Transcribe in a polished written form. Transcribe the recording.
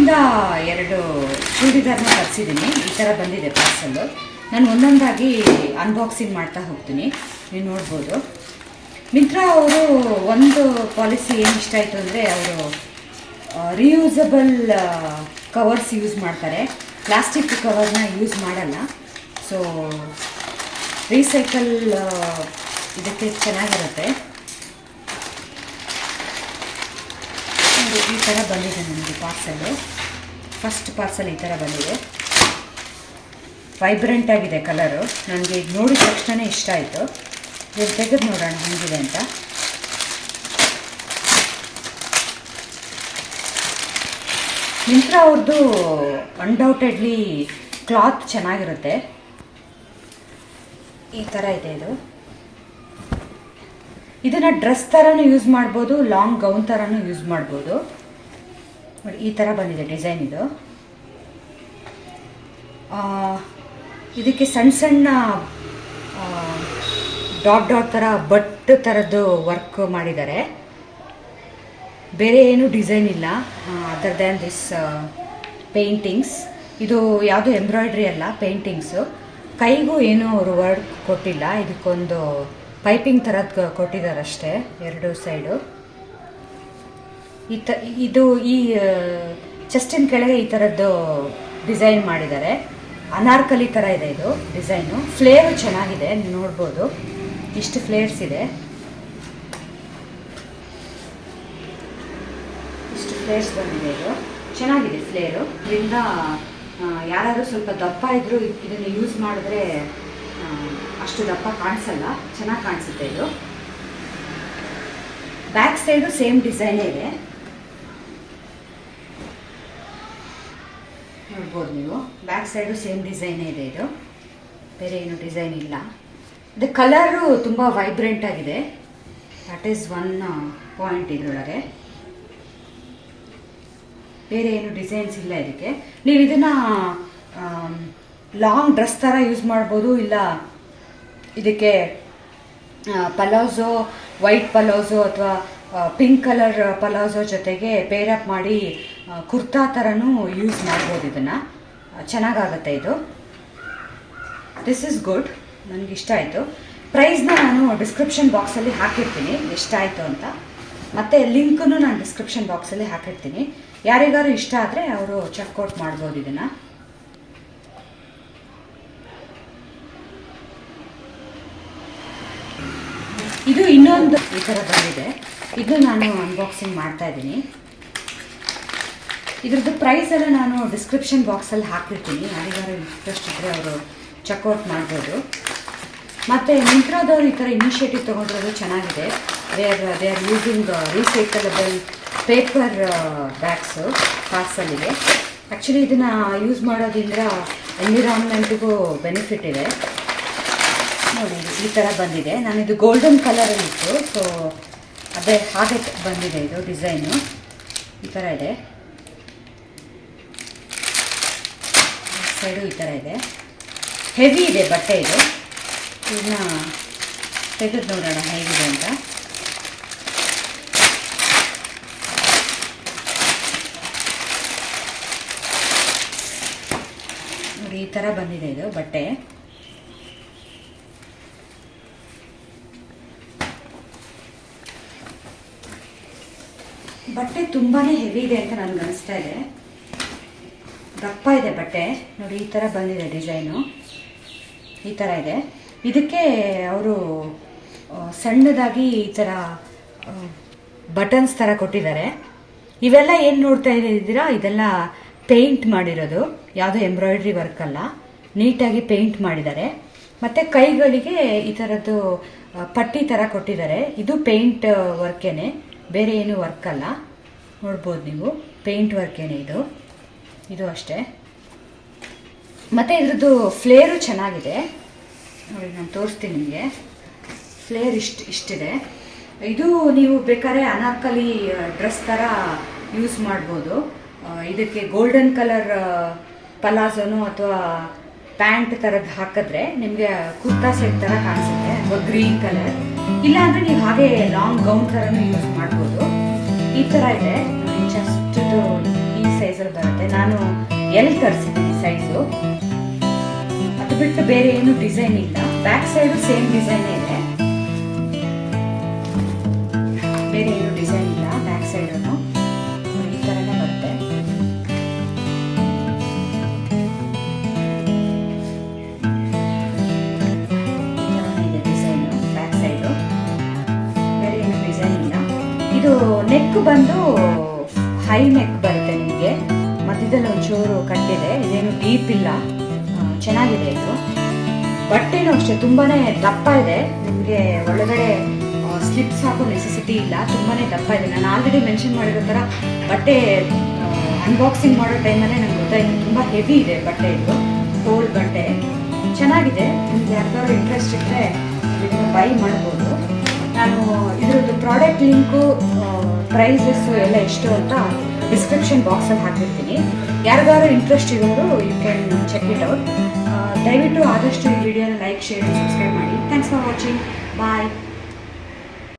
ಮಿಂತ್ರಾದಿಂದ 2 ಚೂಡಿದಾರ್ನ ತರಿಸಿದ್ದೀನಿ. ಈ ಥರ ಬಂದಿದೆ ಪಾರ್ಸಲ್ಲು. ನಾನು ಒಂದೊಂದಾಗಿ ಅನ್ಬಾಕ್ಸಿಂಗ್ ಮಾಡ್ತಾ ಹೋಗ್ತೀನಿ, ನೀವು ನೋಡ್ಬೋದು. ಮಿಂತ್ರಾ ಅವರು ಒಂದು ಪಾಲಿಸಿ ಏನು ಇಷ್ಟ ಆಯಿತು ಅಂದರೆ, ಅವರು ರಿಯೂಸಬಲ್ ಕವರ್ಸ್ ಯೂಸ್ ಮಾಡ್ತಾರೆ, ಪ್ಲಾಸ್ಟಿಕ್ ಕವರ್ನ ಯೂಸ್ ಮಾಡಲ್ಲ. ಸೊ ರೀಸೈಕಲ್ ಇದಕ್ಕೆ ಚೆನ್ನಾಗಿರುತ್ತೆ. ಈ ಥರ ಬಂದಿದೆ ನನಗೆ ಪಾರ್ಸಲ್ಲು. ಫಸ್ಟ್ ಪಾರ್ಸಲ್ ಈ ಥರ ಬಂದಿದೆ. ವೈಬ್ರೆಂಟ್ ಆಗಿದೆ ಕಲರು. ನನಗೆ ಇದು ನೋಡಿದ ತಕ್ಷಣ ಇಷ್ಟ ಆಯಿತು. ಇದು ತೆಗೆದು ನೋಡೋಣ ಹೇಗಿದೆ ಅಂತ. ಮಿಂತ್ರಾ ಅವ್ರದ್ದು ಅನ್ಡೌಟೆಡ್ಲಿ ಕ್ಲಾತ್ ಚೆನ್ನಾಗಿರುತ್ತೆ. ಈ ಥರ ಇದೆ ಇದು. ಇದನ್ನು ಡ್ರೆಸ್ ಥರನೂ ಯೂಸ್ ಮಾಡ್ಬೋದು, ಲಾಂಗ್ ಗೌನ್ ಥರನೂ ಯೂಸ್ ಮಾಡ್ಬೋದು. ನೋಡಿ ಈ ಥರ ಬಂದಿದೆ ಡಿಸೈನ್ ಇದು. ಇದಕ್ಕೆ ಸಣ್ಣ ಸಣ್ಣ ಡಾಟ್ ಡಾಟ್ ಥರ ಬಟ್ ಥರದ್ದು ವರ್ಕ್ ಮಾಡಿದ್ದಾರೆ. ಬೇರೆ ಏನು ಡಿಸೈನ್ ಇಲ್ಲ ಅದರ್ ದ್ಯಾನ್ ದಿಸ್ ಪೇಂಟಿಂಗ್ಸ್. ಇದು ಯಾವುದು ಎಂಬ್ರಾಯ್ಡ್ರಿ ಅಲ್ಲ, ಪೇಂಟಿಂಗ್ಸು. ಕೈಗೂ ಏನೂ ಅವರು ವರ್ಕ್ ಕೊಟ್ಟಿಲ್ಲ. ಇದಕ್ಕೊಂದು ಪೈಪಿಂಗ್ ಥರದ್ದು ಕೊಟ್ಟಿದ್ದಾರೆ ಅಷ್ಟೇ, 2 ಸೈಡು. ಇದು ಈ ಚೆಸ್ಟಿನ ಕೆಳಗೆ ಈ ಥರದ್ದು ಡಿಸೈನ್ ಮಾಡಿದ್ದಾರೆ. ಅನಾರ್ಕಲಿ ಥರ ಇದೆ ಇದು ಡಿಸೈನು. ಫ್ಲೇರು ಚೆನ್ನಾಗಿದೆ, ನೀವು ನೋಡ್ಬೋದು. ಇಷ್ಟು ಫ್ಲೇರ್ಸ್ ಇದೆ, ಇಷ್ಟು ಫ್ಲೇರ್ಸ್ ಬಂದಿದೆ. ಇದು ಚೆನ್ನಾಗಿದೆ ಫ್ಲೇರು. ಇದರಿಂದ ಯಾರಾದರೂ ಸ್ವಲ್ಪ ದಪ್ಪ ಇದ್ದರೂ ಇದನ್ನು ಯೂಸ್ ಮಾಡಿದ್ರೆ ಅಷ್ಟು ದಪ್ಪ ಕಾಣಿಸಲ್ಲ, ಚೆನ್ನಾಗಿ ಕಾಣಿಸುತ್ತೆ ಇದು. ಬ್ಯಾಕ್ ಸೈಡು ಸೇಮ್ ಡಿಸೈನೇ ಇದೆ, ನೋಡ್ಬೋದು ನೀವು. ಬ್ಯಾಕ್ ಸೈಡು ಸೇಮ್ ಡಿಸೈನೇ ಇದೆ ಇದು, ಬೇರೆ ಏನು ಡಿಸೈನ್ ಇಲ್ಲ. ಇದು ಕಲರು ತುಂಬ ವೈಬ್ರೆಂಟ್ ಆಗಿದೆ, ದಟ್ ಈಸ್ ಒನ್ ಪಾಯಿಂಟ್ ಇದರೊಳಗೆ. ಬೇರೆ ಏನು ಡಿಸೈನ್ಸ್ ಇಲ್ಲ ಇದಕ್ಕೆ. ನೀವು ಇದನ್ನು ಲಾಂಗ್ ಡ್ರೆಸ್ ಥರ ಯೂಸ್ ಮಾಡ್ಬೋದು, ಇಲ್ಲ ಇದಕ್ಕೆ ಪಲಾಝೋ, ವೈಟ್ ಪಲಾಝೋ ಅಥವಾ ಪಿಂಕ್ ಕಲರ್ ಪಲಾಝೋ ಜೊತೆಗೆ ಪೇರಪ್ ಮಾಡಿ ಕುರ್ತಾ ಥರನೂ ಯೂಸ್ ಮಾಡ್ಬೋದು. ಇದನ್ನು ಚೆನ್ನಾಗಾಗುತ್ತೆ ಇದು. ದಿಸ್ ಇಸ್ ಗುಡ್, ನನಗಿಷ್ಟ ಆಯಿತು. ಪ್ರೈಸ್ನ ನಾನು ಡಿಸ್ಕ್ರಿಪ್ಷನ್ ಬಾಕ್ಸಲ್ಲಿ ಹಾಕಿರ್ತೀನಿ ಎಷ್ಟಾಯಿತು ಅಂತ, ಮತ್ತು ಲಿಂಕನ್ನು ನಾನು ಡಿಸ್ಕ್ರಿಪ್ಷನ್ ಬಾಕ್ಸಲ್ಲಿ ಹಾಕಿರ್ತೀನಿ. ಯಾರಿಗಾರು ಇಷ್ಟ ಆದರೆ ಅವರು ಚೆಕ್ಔಟ್ ಮಾಡ್ಬೋದು ಇದನ್ನು. ಇದು ಇನ್ನೊಂದು ಈ ಥರ ಬಂದಿದೆ, ಇದು ನಾನು ಅನ್ಬಾಕ್ಸಿಂಗ್ ಮಾಡ್ತಾ ಇದ್ದೀನಿ. ಇದ್ರದ್ದು ಪ್ರೈಸ್ ಎಲ್ಲ ನಾನು ಡಿಸ್ಕ್ರಿಪ್ಷನ್ ಬಾಕ್ಸಲ್ಲಿ ಹಾಕಿರ್ತೀನಿ, ಯಾರಿಗಾರು ಇಂಟ್ರೆಸ್ಟ್ ಇದ್ದರೆ ಅವರು ಚೆಕ್ಔಟ್ ಮಾಡ್ಬೋದು. ಮತ್ತು ಮಿಂತ್ರಾದವ್ರು ಈ ಥರ ಇನಿಷಿಯೇಟಿವ್ ತೊಗೊಂಡಿರೋದು ಚೆನ್ನಾಗಿದೆ. They are using recyclable paper bags ಪಾರ್ಸಲ್ಲಿಗೆ. ಆ್ಯಕ್ಚುಲಿ ಇದನ್ನು ಯೂಸ್ ಮಾಡೋದ್ರಿಂದ ಎನ್ವಿರಾನ್ಮೆಂಟಿಗೂ ಬೆನಿಫಿಟ್ ಇದೆ. ನೋಡಿ ಈ ಥರ ಬಂದಿದೆ. ನಾನಿದು ಗೋಲ್ಡನ್ ಕಲರಲ್ಲಿತ್ತು, ಸೊ ಅದೇ ಹಾಗೆ ಬಂದಿದೆ ಇದು ಡಿಸೈನು. ಈ ಥರ ಇದೆ, ಸೈಡು ಈ ಥರ ಇದೆ. ಹೆವಿ ಇದೆ ಬಟ್ಟೆ ಇದು. ಇದನ್ನ ತೆಗೆದು ನೋಡೋಣ ಹೇಗಿದೆ ಅಂತ. ನೋಡಿ ಈ ಥರ ಬಂದಿದೆ ಇದು ಬಟ್ಟೆ. ಬಟ್ಟೆ ತುಂಬಾ ಹೆವಿ ಇದೆ ಅಂತ ನನಗೆ ಅನಿಸ್ತಾ ಇದೆ. ದಪ್ಪ ಇದೆ ಬಟ್ಟೆ. ನೋಡಿ ಈ ಥರ ಬಂದಿದೆ ಡಿಸೈನು, ಈ ಥರ ಇದೆ. ಇದಕ್ಕೆ ಅವರು ಸಣ್ಣದಾಗಿ ಈ ಥರ ಬಟನ್ಸ್ ಥರ ಕೊಟ್ಟಿದ್ದಾರೆ. ಇವೆಲ್ಲ ಏನು ನೋಡ್ತಾ ಇದ್ದೀರಾ, ಇದೆಲ್ಲ ಪೇಂಟ್ ಮಾಡಿರೋದು, ಯಾವುದೋ ಎಂಬ್ರಾಯ್ಡ್ರಿ ವರ್ಕ್ ಅಲ್ಲ, ನೀಟಾಗಿ ಪೇಂಟ್ ಮಾಡಿದ್ದಾರೆ. ಮತ್ತು ಕೈಗಳಿಗೆ ಈ ಥರದ್ದು ಪಟ್ಟಿ ಥರ ಕೊಟ್ಟಿದ್ದಾರೆ. ಇದು ಪೇಂಟ್ ವರ್ಕೇನೆ, ಬೇರೆ ಏನು ವರ್ಕ್ ಅಲ್ಲ. ನೋಡ್ಬೋದು ನೀವು, ಪೇಂಟ್ ವರ್ಕೇನೆ ಇದು. ಇದು ಅಷ್ಟೇ. ಮತ್ತು ಇದ್ರದ್ದು ಫ್ಲೇರು ಚೆನ್ನಾಗಿದೆ. ನೋಡಿ ನಾನು ತೋರಿಸ್ತೀನಿ ನಿಮಗೆ. ಫ್ಲೇರ್ ಇಷ್ಟಿದೆ. ಇದು ನೀವು ಬೇಕಾದ್ರೆ ಅನಾರ್ಕಲಿ ಡ್ರೆಸ್ ಥರ ಯೂಸ್ ಮಾಡ್ಬೋದು. ಇದಕ್ಕೆ ಗೋಲ್ಡನ್ ಕಲರ್ ಪಲಾಝೋನು ಅಥವಾ ಪ್ಯಾಂಟ್ ಥರದ್ದು ಹಾಕಿದ್ರೆ ನಿಮಗೆ ಕುರ್ತಾ ಸೆಟ್ ಥರ ಕಾಣಿಸುತ್ತೆ, ಅಥವಾ ಗ್ರೀನ್ ಕಲರ್. ಇಲ್ಲಾಂದರೆ ನೀವು ಹಾಗೆ ಲಾಂಗ್ ಗೌನ್ ಥರನೂ ಯೂಸ್ ಮಾಡ್ಬೋದು. ಈ ಥರ ಇದೆ. ಚೆಸ್ಟ್ ಈ ಸೈಡ್ ಸೈಜಲ್ಲಿ ಬರುತ್ತೆ. ನಾನು ಎಲ್ ತರಿಸಿದ್ದೀನಿ ಸೈಜು. ಅದು ಬಿಟ್ಟು ಬೇರೆ ಏನು ಡಿಸೈನ್ ಇಲ್ಲ. ಬ್ಯಾಕ್ ಸೈಡು ಸೇಮ್ ಡಿಸೈನೇ ಇದೆ, ಬೇರೆ ಏನು ಡಿಸೈನ್ ಇಲ್ಲ. ಬ್ಯಾಕ್ ಸೈಡು ಈ ಥರನೇ ಬರುತ್ತೆ. ಇದೆ ಡಿಸೈನು ಬ್ಯಾಕ್ ಸೈಡು, ಬೇರೆ ಏನು ಡಿಸೈನ್ ಇಲ್ಲ. ಇದು ನೆಕ್ ಬಂದು ಹೈ ನೆಕ್ ಬರುತ್ತೆ ನಿಮಗೆ. ಮಧ್ಯದಲ್ಲಿ ಒಂಚೂರು ಕಟ್ಟಿದೆ, ಇದೇನು ಡೀಪ್ ಇಲ್ಲ, ಚೆನ್ನಾಗಿದೆ. ಇದು ಬಟ್ಟೆನೂ ಅಷ್ಟೇ ತುಂಬಾ ದಪ್ಪ ಇದೆ. ನಿಮಗೆ ಒಳಗಡೆ ಸ್ಲಿಪ್ಸ್ ಹಾಕೋ ನೆಸೆಸಿಟಿ ಇಲ್ಲ, ತುಂಬಾ ದಪ್ಪ ಇದೆ. ನಾನು ಆಲ್ರೆಡಿ ಮೆನ್ಷನ್ ಮಾಡಿರೋ ಥರ ಬಟ್ಟೆ ಅನ್ಬಾಕ್ಸಿಂಗ್ ಮಾಡೋ ಟೈಮಲ್ಲೇ ನಂಗೆ ಗೊತ್ತಾಯಿತು ತುಂಬ ಹೆವಿ ಇದೆ ಬಟ್ಟೆ. ಇದು ಹೋಲ್ ಬಟ್ಟೆ ಚೆನ್ನಾಗಿದೆ. ನಿಮ್ಗೆ ಯಾರಿಗಾದ್ರು ಇಂಟ್ರೆಸ್ಟ್ ಇದ್ದರೆ ಇದನ್ನು ಬೈ ಮಾಡ್ಬೋದು. ನಾನು ಇದರದ್ದು ಪ್ರಾಡಕ್ಟ್ ಲಿಂಕು, ಪ್ರೈಸಸ್ಸು ಎಲ್ಲ ಎಷ್ಟು ಅಂತ ಡಿಸ್ಕ್ರಿಪ್ಷನ್ ಬಾಕ್ಸಲ್ಲಿ ಹಾಕಿರ್ತೀನಿ. ಯಾರಿಗಾದ್ರು ಇಂಟ್ರೆಸ್ಟ್ ಇರೋರು you can check it out. ದಯವಿಟ್ಟು ಆದಷ್ಟು ಈ ವಿಡಿಯೋನ ಲೈಕ್, ಶೇರ್, ಸಬ್ಸ್ಕ್ರೈಬ್ ಮಾಡಿ. Thanks for watching. ಬಾಯ್.